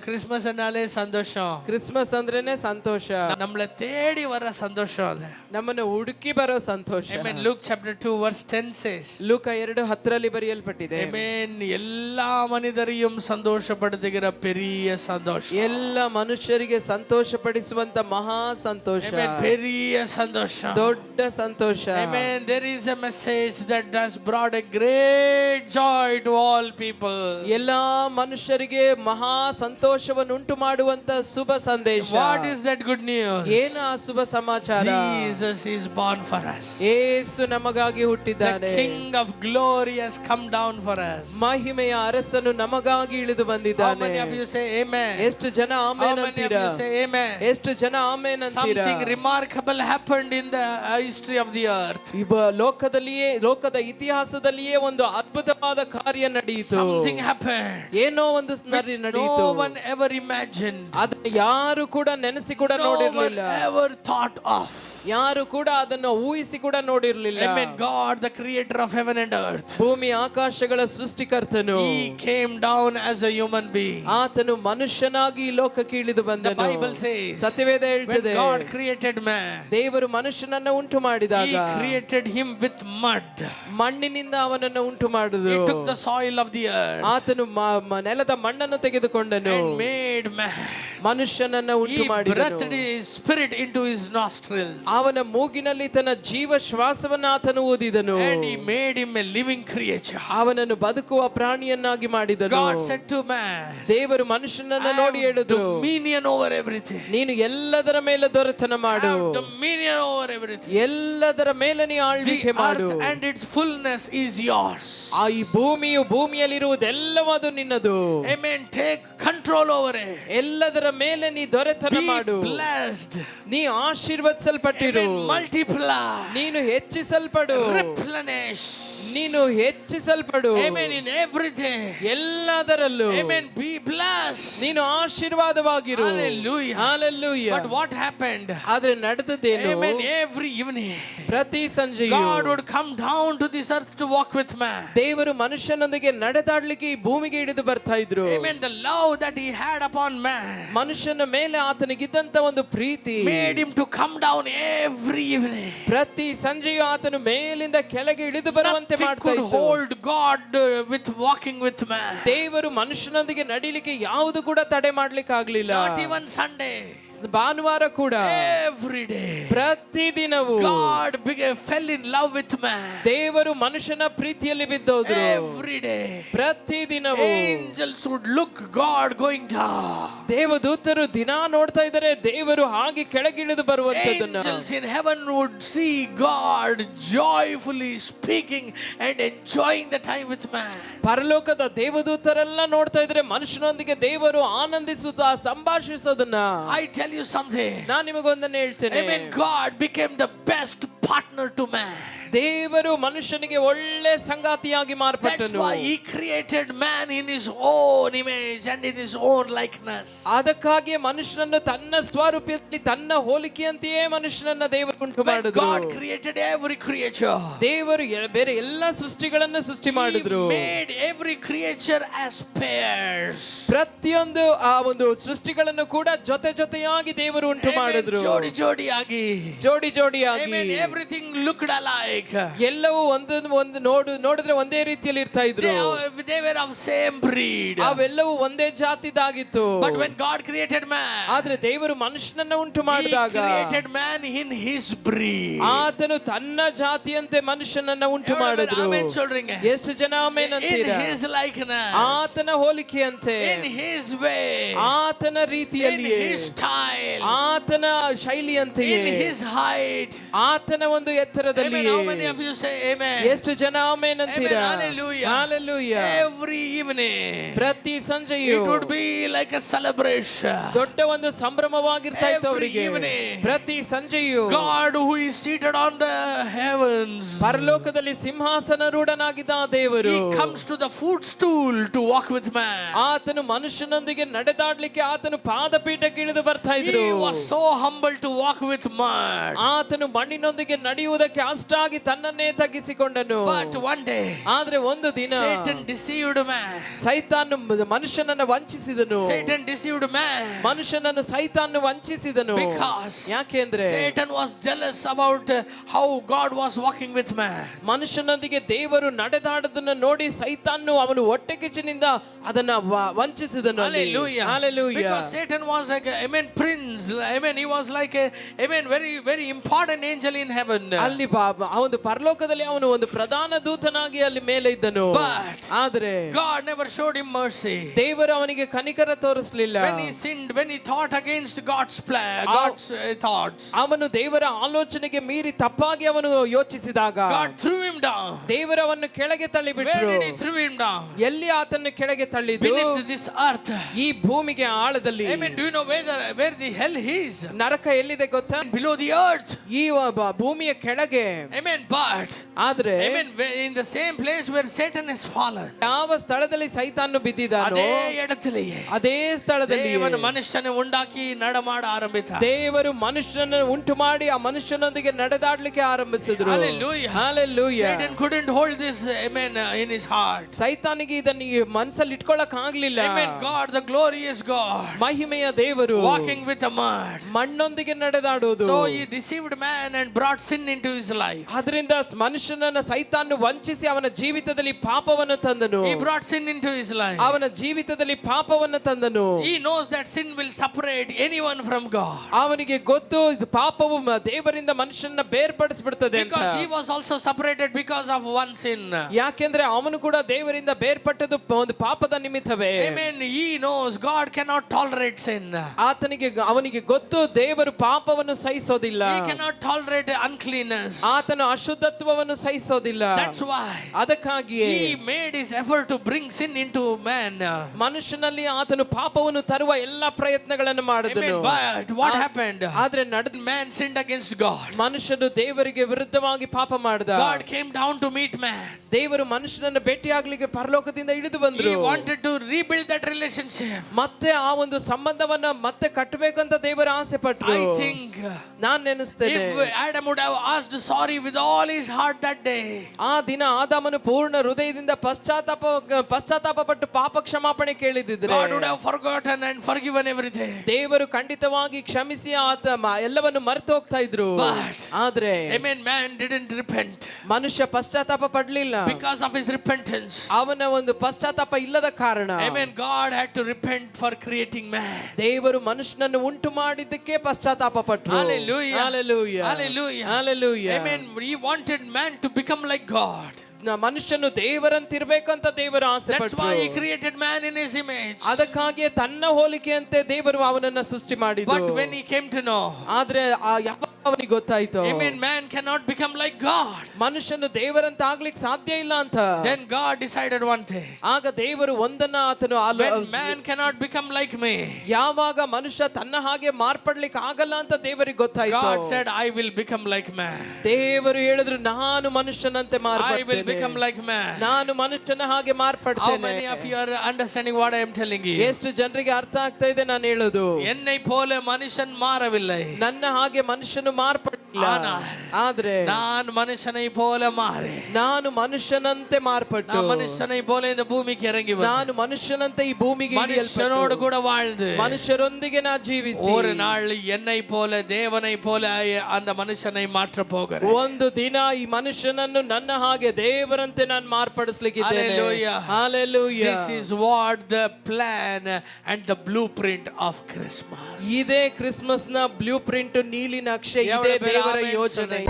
Christmas என்றாலே சந்தோஷம். Christmas ಅಂದ್ರೇನೆ ಸಂತೋಷ. நம்மள தேடி வர சந்தோஷம் அது. ನಮ್ಮನ್ನು ಹುಡುಕಿ ಬರೋ ಸಂತೋಷ. Amen. Luke chapter 2 verse 10 says. ಲೂಕ 2:10 ಬರೆಯಲ್ಪಟ್ಟಿದೆ. Amen. எல்லா மனிதரையும் சந்தோஷப்படுத்துகிற பெரிய சந்தோஷம். ಎಲ್ಲ ಮನುಷ್ಯರಿಗೆ ಸಂತೋಷಪಡಿಸುವಂತ ಮಹಾ ಸಂತೋಷ. Amen. பெரிய சந்தோஷம். ದೊಡ್ಡ ಸಂತೋಷ. Amen. There is a message that has brought a great joy to all people. ಎಲ್ಲ ಮನುಷ್ಯರಿಗೆ ಮಹಾ ಸಂತೋಷವನ್ನು ಉಂಟು ಮಾಡುವಂತ ಶುಭ ಸಂದೇಶ. What is that good news? ಏನು ಆ ಶುಭ ಸಮಾಚಾರ? Jesus is born for us. ಯೇಸು ನಮಗಾಗಿ ಹುಟ್ಟಿದ್ದಾನೆ. The King of glory has come down for us. ಮಹಿಮೆಯ ಅರಸನು ನಮಗಾಗಿ ಇಳಿದು ಬಂದಿದ್ದಾನೆ. How many of you say amen? ಎಷ್ಟು ಜನ ಆಮೆನ್ How many of ಅಂತೀರಾ? you say amen? ಎಷ್ಟು ಜನ ಆಮೆನ್ ಅಂತೀರಾ? Something remarkable happened in the history of the earth. ಲೋಕದ ಇತಿಹಾಸದಲ್ಲಿಯೇ ಒಂದು ಅದ್ಭುತವಾದ ಕಾರ್ಯ ನಡೆಯಿತು. Something happened. ಏನೋ ಒಂದು ನಡೆಯಿತು. No one ever imagined. ಅದನ್ನ ಯಾರು ಕೂಡ ನೆನೆಸಿ ಕೂಡ ನೋಡಿರಲಿಲ್ಲ. No one ever thought of. ಯಾರು ಕೂಡ ಅದನ್ನು ಊಹಿಸಿ ಕೂಡ ನೋಡಿರಲಿಲ್ಲ. Amen. God, the creator of heaven and earth. ಭೂಮಿ ಆಕಾಶಗಳ ಸೃಷ್ಟಿಕರ್ತನು. He came down as a human being. ಆತನು ಮನುಷ್ಯನಾಗಿ ಈ ಲೋಕಕ್ಕೆ ಇಳಿದು ಬಂದನು. The Bible says. ಸತ್ಯವೇದ ಹೇಳ್ತದೆ. When God created man. ದೇವರು ಮನುಷ್ಯನನ್ನು ಉಂಟು ಮಾಡಿದಾಗ. He created him with mud. ಮಣ್ಣಿನಿಂದ ಅವನನ್ನು ಉಂಟು ಮಾಡಿದನು. He took the soil of the earth. ಆತನು ನೆಲದ ಮಣ್ಣನ್ನು ತೆಗೆದುಕೊಂಡನು. And made man. ಮನುಷ್ಯನನ್ನು ಉಂಟು ಮಾಡಿದನು. He breathed his spirit into his nostrils. ಅವನ ಮೂಗಿನಲ್ಲಿ ತನ್ನ ಜೀವ ಶ್ವಾಸವನ್ನು ಆತನು ಊದಿದನು. And he made him a living creature. ಅವನನ್ನು ಬದುಕುವ ಪ್ರಾಣಿಯನ್ನಾಗಿ ಮಾಡಿದನು. God said to man. ದೇವರು ಮನುಷ್ಯನನ್ನು ನೋಡಿ ಹೇಳಿದರು. Dominion over everything. ನೀನು ಎಲ್ಲದರ ಮೇಲೆ ದೊರೆತನ ಮಾಡು. Dominion over everything. ಎಲ್ಲದರ ಮೇಲೆ ನೀ ಆಳ್ವಿಕೆ ಮಾಡು. The earth and its fullness is yours. ಈ ಭೂಮಿಯಲ್ಲಿರುವುದೆಲ್ಲವೂ ಅದು ನಿನ್ನದು. Amen. Take control over it. ಎಲ್ಲದರ ಮೇಲೆ ನೀ ದೊರೆತನ ಮಾಡು. Be blessed. ನೀ ಆಶೀರ್ವದಿಸಲ್ಪಟ್ಟಿರು. Multiply. ನೀನು ಹೆಚ್ಚಿಸಲ್ಪಡು. Replenish. ನೀನು ಹೆಚ್ಚಿಸಲ್ಪಡು. Amen. In everything. ಎಲ್ಲದರಲ್ಲೂ. Amen. Be blessed. ನೀನು ಆಶೀರ್ವಾದವಾಗಿರು. Hallelujah. Hallelujah. But what happened? ಆದ್ರೆ ನಡೆದದ್ದೇನು? Amen. Every evening. ಪ್ರತಿ ಸಂಜೆಯೂ God would come down to this earth to walk with man. ದೇವರು ಮನುಷ್ಯನೊಂದಿಗೆ ನಡೆದಾಡ್ಲಿಕ್ಕೆ ಈ ಭೂಮಿಗೆ ಇಳಿದು ಬರ್ತಾ ಇದ್ರು. Amen. The love that he had upon man. ಮನುಷ್ಯನ ಮೇಲೆ ಆತನಿಗಿದ್ದಂತ ಒಂದು ಪ್ರೀತಿ made him to come down every evening. ಪ್ರತಿ ಸಂಜೆಯೂ ಆತನು ಮೇಲಿಂದ ಕೆಳಗೆ ಇಳಿದು ಬರುವಂತೆ ಮಾಡ್ತಾ ಇದ್ದ. hold God with walking with man. ದೇವರು ಮನುಷ್ಯನೊಂದಿಗೆ ನಡಿಲಿಕ್ಕೆ ಯಾವುದು ಕೂಡ ತಡೆ ಮಾಡ್ಲಿಕ್ಕೆ ಆಗ್ಲಿಲ್ಲ. Not even Sunday. ಭಾನುವಾರ ಕೂಡ. Every day. ಪ್ರತಿ ದಿನವೂ God fell in love with man. ದೇವರು ಮನುಷ್ಯನ ಪ್ರೀತಿಯಲ್ಲಿ ಬಿದ್ದೋದ್ರು. Every day. ಪ್ರತಿ ದಿನವೂ angels would look God going down. ದೇವದೂತರು ದಿನ ನೋಡ್ತಾ ಇದ್ದಾರೆ ದೇವರು ಹಾಗೆ ಕೆಳಗಿಳಿದು ಬರುವಂತದನ್ನ. angels in heaven would see God joyfully speaking and enjoying the time with man. ಪರಲೋಕದ ದೇವದೂತರೆಲ್ಲ ನೋಡ್ತಾ ಇದ್ರೆ ಮನುಷ್ಯನೊಂದಿಗೆ ದೇವರು ಆನಂದಿಸುತ್ತಾ ಸಂಭಾಷಿಸೋದನ್ನ. I tell you something. ನಾನು ನಿಮಗೊಂದನ್ನು ಹೇಳ್ತೇನೆ. Amen. God became the best partner to man. ದೇವರು ಮನುಷ್ಯನಿಗೆ ಒಳ್ಳೆ ಸಂಗಾತಿಯಾಗಿ ಮಾರ್ಪಟ್ಟನು. That's why he created man in his own image and in his own likeness. ಅದಕ್ಕಾಗಿ ಮನುಷ್ಯನನ್ನು ತನ್ನ ಸ್ವರೂಪದಲ್ಲಿ ತನ್ನ ಹೋಲಿಕೆಯಂತೆಯೇ ಮನುಷ್ಯನನ್ನ ದೇವರು ಉಂಟು ಮಾಡಿದ್ರು. God created every creature. ದೇವರು ಬೇರೆ ಎಲ್ಲ ಸೃಷ್ಟಿಗಳನ್ನು ಸೃಷ್ಟಿ ಮಾಡಿದ್ರು. He made every creature as pairs. ಪ್ರತಿಯೊಂದು ಆ ಒಂದು ಸೃಷ್ಟಿಗಳನ್ನು ಕೂಡ ಜೊತೆ ಜೊತೆಯಾಗಿ ದೇವರು ಉಂಟು ಮಾಡಿದ್ರು. ಜೋಡಿ ಜೋಡಿಯಾಗಿ. ಜೋಡಿ ಜೋಡಿಯಾಗಿ. Amen. Everything looked alike. ಎಲ್ಲವೂ ಒಂದು ನೋಡಿದ್ರೆ ಒಂದೇ ರೀತಿಯಲ್ಲಿ ಇರ್ತಾ ಇದ್ರು. They were of same breed. ಅವೆಲ್ಲವೂ ಒಂದೇ ಜಾತಿದಾಗಿತ್ತು. But when God created man, ಆದ್ರೆ ದೇವರು ಮನುಷ್ಯನನ್ನ ಉಂಟು ಮಾಡಿದಾಗ He created man in his breed. ಆತನು ತನ್ನ ಜಾತಿಯಂತೆ ಮನುಷ್ಯನನ್ನ ಉಂಟು ಮಾಡಿದ್ರು. ಎಷ್ಟು ಜನ ಆಮೆನ್ ಅಂತೀರಾ? In his likeness. ಆತನ ಹೋಲಿಕೆಯಂತೆ. In his way. ಆತನ ರೀತಿಯಲ್ಲಿ. In his style. ಆತನ ಶೈಲಿಯಂತೆಯೇ. In his height. ಆತನ ಒಂದು ಎತ್ತರದಲ್ಲಿ. How many of you say amen? ಎಷ್ಟು ಜನ ಆಮೆನ್ ಅಂತೀರಾ? Hallelujah. Hallelujah. Every evening. ಪ್ರತಿ ಸಂಜೆಯೂ it would be like a celebration. ದೊಡ್ಡ ಒಂದು ಸಂಭ್ರಮವಾಗಿರ್ತಾ ಇತ್ತು ಅವರಿಗೆ. ಪ್ರತಿ ಸಂಜೆಯೂ God who is seated on the heavens. ಪರಲೋಕದಲ್ಲಿ ಸಿಂಹಾಸನಾರೂಢನಾಗಿದ್ದ ದೇವರು. He comes to the footstool to walk with man. ಆತನು ಮನುಷ್ಯನೊಂದಿಗೆ ನಡೆದಾಡ್ಲಿಕ್ಕೆ ಆತನು ಪಾದಪೀಠಕ್ಕೆ ಇಳಿದು ಬರ್ತಾ ಇದ್ರು. He was so humble to walk with mud. ಆತನು ಮಣ್ಣಿನೊಂದಿಗೆ ನಡೆಯುವುದಕ್ಕೆ ಅಷ್ಟಾಗಿ ತನ್ನನ್ನೇ ತಗ್ಗಿಸಿಕೊಂಡನು. But one day ಆದ್ರೆ ಒಂದು ದಿನ Satan deceived man. ಸೈತಾನ್ ಮನುಷ್ಯನನ್ನು ವಂಚಿಸಿದನು. Satan deceived man. ಮನುಷ್ಯನನ್ನು ಸೈತಾನ್ ವಂಚಿಸಿದನು. Because ಯಾಕೆಂದ್ರೆ Satan was jealous about how God was walking with man. ಮನುಷ್ಯನೊಂದಿಗೆ ದೇವರು ನಡೆದಾಡೋದನ್ನ ನೋಡಿ ಸೈತಾನು ಅವನು ಹೊಟ್ಟೆಕಿಚ್ಚಿನಿಂದ ಅದನ್ನ ವಂಚಿಸಿದನು. Hallelujah. Hallelujah. Because Satan was like prince. He was like a very very important angel in heaven. ಅಲ್ಲಿ ಅವನು ಪರಲೋಕದಲ್ಲಿ ಅವನು ಒಂದು ಪ್ರಧಾನ ದೂತನಾಗಿ ಅಲ್ಲಿ ಮೇಲೆ ಇದ್ದನು. But ಆದ್ರೆ God never showed him mercy. ದೇವರು ಅವನಿಗೆ ಕನಿಕರ ತೋರಿಸಲಿಲ್ಲ. When he sinned, when he thought against God's plan, God's thoughts, ಅವನು ದೇವರ ಆಲೋಚನೆಗೆ ಮೀರಿ ತಪ್ಪಾಗಿ ಅವನು ಯೋಚಿಸಿದಾಗ God threw him down. ದೇವರು ಅವನು ಕೆಳಗೆ Where ತಳ್ಳಿಬಿಟ್ರು. did he threw him down? ಎಲ್ಲಿ ಆತನ್ನು ಕೆಳಗೆ ತಳ್ಳಿದ್ರು? Beneath this earth. ಈ ಭೂಮಿಗೆ ಆಳದಲ್ಲಿ. Do you know where the hell is? ನರಕ ಎಲ್ಲಿದೆ ಗೊತ್ತಾ? Below the earth. ಈ ಭೂಮಿಯ ಕೆಳಗೆ. But ಆದ್ರೆ in the same place where Satan has fallen. ಯಾವ ಸ್ಥಳದಲ್ಲಿ ಸೈತಾನು ಬಿದ್ದಿದ್ದಾನೋ ಅದೇ ಎಡತಲೆಯೇ ಅದೇ ಸ್ಥಳದಲ್ಲಿ ದೇವರು ಮನುಷ್ಯನ ಉಂಟಾಕಿ ನಡಮಾಡ ಆರಂಭಿತ. ದೇವರು ಮನುಷ್ಯನ ಉಂಟು ಮಾಡಿ ಆ ಮನುಷ್ಯನೊಂದಿಗೆ ನಡೆದಾಡ್ಲಿಕ್ಕೆ ಆರಂಭಿಸಿದ್ರು. Hallelujah. Hallelujah. Satan couldn't hold this in his heart. ಸೈತಾನಿಗೆ ಇದನ್ನ ಮನಸ್ಸಲ್ಲಿ ಇಟ್ಕೊಳ್ಳಕ್ ಆಗ್ಲಿಲ್ಲ. God, the glorious God, ಮಹಿಮೆಯ ದೇವರು walking with the mud, ಮಣ್ಣೊಂದಿಗೆ ನಡೆದಾಡುವುದು. So he deceived man and brought sin into his life. ಅದರಿಂದ ಮನುಷ್ಯನನ್ನ ಸೈತಾನು ವಂಚಿಸಿ ಅವನ ಜೀವಿತದಲ್ಲಿ ಪಾಪವನ್ನು ತಂದನು. He brought sin into his life. ಅವನ ಜೀವಿತದಲ್ಲಿ ಪಾಪವನ್ನು ತಂದನು. He knows that sin will separate anyone from God. ಅವನಿಗೆ ಗೊತ್ತು ಇದು ಪಾಪವು ದೇವರಿಂದ ಮನುಷ್ಯನನ್ನ ಬೇರ್ಪಡಿಸಿಬಿಡುತ್ತದೆ ಅಂತ. Because he was also separated because of one sin. ಯಾಕೆಂದ್ರೆ ಅವನು ಕೂಡ ದೇವರಿಂದ ಬೇರ್ಪಟ್ಟದ್ದು ಒಂದು ಪಾಪದ ನಿಮಿತ್ತವೇ. He knows God cannot tolerate sin. ಅವನಿಗೆ ಗೊತ್ತು ದೇವರು ಪಾಪವನ್ನು ಸಹಿಸೋದಿಲ್ಲ. He cannot tolerate uncleanness. ಆತನು ಅಶುದ್ಧತ್ವವನ್ನು ಸಹಿಸೋದಿಲ್ಲ. That's why ಅದಕ್ಕಾಗಿಯೇ he made his effort to bring sin into man. ಮನುಷ್ಯನಲ್ಲಿ ಆತನು ಪಾಪವನ್ನು ತರುವ ಎಲ್ಲಾ ಪ್ರಯತ್ನಗಳನ್ನು ಮಾಡಿದನು. But what happened? ಆದ್ರೆ man sinned against God. ಮನುಷ್ಯನು ದೇವರಿಗೆ ವಿರುದ್ಧವಾಗಿ ಪಾಪ ಮಾಡಿದ. God came down to meet man. ದೇವರು ಮನುಷ್ಯನನ್ನು ಭೇಟಿಯಾಗಲಿಕ್ಕೆ ಪರಲೋಕದಿಂದ ಇಳಿದು ಬಂದರು. He wanted to rebuild that relationship. ಮತ್ತೆ ಆ ಒಂದು ಸಂಬಂಧವನ್ನ ಮತ್ತೆ ಕಟ್ಟಬೇಕಂತ ದೇವರು ಆಸೆ ಪಟ್ಟರು. I think ನಾನು ನೆನೆಸ್ತೇನೆ if Adam would have asked sorry with all his heart that day, ಆ ದಿನ ಆದಾಮನು ಪೂರ್ಣ ಹೃದಯದಿಂದ ಪಶ್ಚಾತ್ತಾಪ ಪಟ್ಟು ಪಾಪ ಕ್ಷಮಾಪಣೆ ಕೇಳಿದಿದ್ರೆ God would have forgotten and forgiven everything. ದೇವರು ಖಂಡಿತವಾಗಿ ಕ್ಷಮಿಸಿ ಆತ ಎಲ್ಲವನ್ನು ಮರೆತು ಹೋಗ್ತಾ ಇದ್ರು. ಆದ್ರೆ man didn't repent. ಮನುಷ್ಯ ಪಶ್ಚಾತ್ತಾಪ ಪಡಲಿಲ್ಲ. Because of his repentance, ಅವನ ಒಂದು ಪಶ್ಚಾತ್ತಾಪ ಇಲ್ಲದ ಕಾರಣ God had to repent for creating man. ದೇವರು ಮನುಷ್ಯನನ್ನು ಉಂಟು ಮಾಡಿದ್ದಕ್ಕೆ ಪಶ್ಚಾತ್ತಾಪ ಪಟ್ಟರು. Hallelujah. Hallelujah. Hallelujah. Hallelujah. He wanted man to become like God. ಮನುಷ್ಯನು ದೇವರಂತಿರ್ಬೇಕಂತ ದೇವರು ಆಸೆ That's ಪಟ್ಟರು. why he created man in his image. ಅದಕ್ಕಾಗಿಯೇ ತನ್ನ ಹೋಲಿಕೆಯಂತೆ ದೇವರು ಅವನನ್ನ ಸೃಷ್ಟಿ ಮಾಡಿದ್ರು. But when he came to know, ಆದ್ರೆ ಯಾವಾಗ ಅವನಿಗೆ ಗೊತ್ತಾಯ್ತು man cannot become like God, ಮನುಷ್ಯನು ದೇವರಂತ ಆಗ್ಲಿಕ್ಕೆ ಸಾಧ್ಯ ಇಲ್ಲ ಅಂತ, then God decided one thing. ಆಗ ದೇವರು ಒಂದನ್ನ ಆತನು When man cannot become like me, ಯಾವಾಗ ಮನುಷ್ಯ ತನ್ನ ಹಾಗೆ ಮಾರ್ಪಡ್ಲಿಕ್ಕೆ ಆಗಲ್ಲ ಅಂತ ದೇವರಿಗೆ ಗೊತ್ತಾಯ್ತು. God said, I will become like man. ದೇವರು ಹೇಳಿದ್ರು ನಾನು ಮನುಷ್ಯನಂತೆ I will become like man. ನಾನು ಮನುಷ್ಯನ ಹಾಗೆ How ಮಾರ್ಪಡ್ತೇನೆ. many of you are understanding what I am telling you? ಎಷ್ಟು ಜನರಿಗೆ ಅರ್ಥ ಆಗ್ತಾ ಇದೆ ನಾನು ಹೇಳೋದು? என்னை போல மனுஷன் மாறவில்லை. ನನ್ನ ಹಾಗೆ ಮನುಷ್ಯನು ಮಾರ್ಪಟ್ಟಿಲ್ಲ. ಆದ್ರೆ நான் மனுஷனை போல மாறே. ನಾನು ಮನುಷ್ಯನಂತೆ ಮಾರ್ಪಟ್ಟು நான் மனுஷனை போல இந்த பூமிக்கு இறங்கி வந்தேன். ನಾನು ಮನುಷ್ಯನಂತೆ ಈ ಭೂಮಿಗೆ மனுஷனோடு கூட வாழ்ந்து ಮನುಷ್ಯರೊಂದಿಗೆ ನಾ ಜೀವಿಸಿ ஒரு நாள் என்னை போல தேவனை போல அந்த மனுஷனை மாற்ற போகிறேன். ಒಂದು ದಿನ ಈ ಮನುಷ್ಯನನ್ನು ನನ್ನ ಹಾಗೆ ದೇವರಂತೆ ನಾನು ಮಾರ್ಪಡಿಸಲಿಕ್ಕಿದ್ದೇನೆ. Hallelujah. Hallelujah. This is what the plan and the blueprint of Christmas. ಇದೇ ಕ್ರಿಸ್ಮಸ್ ನ ಬ್ಲೂ ಪ್ರಿಂಟ್, ನೀಲಿ ನಕ್ಷೆ, ಇದೇ ದೇವರ ಯೋಜನೆ.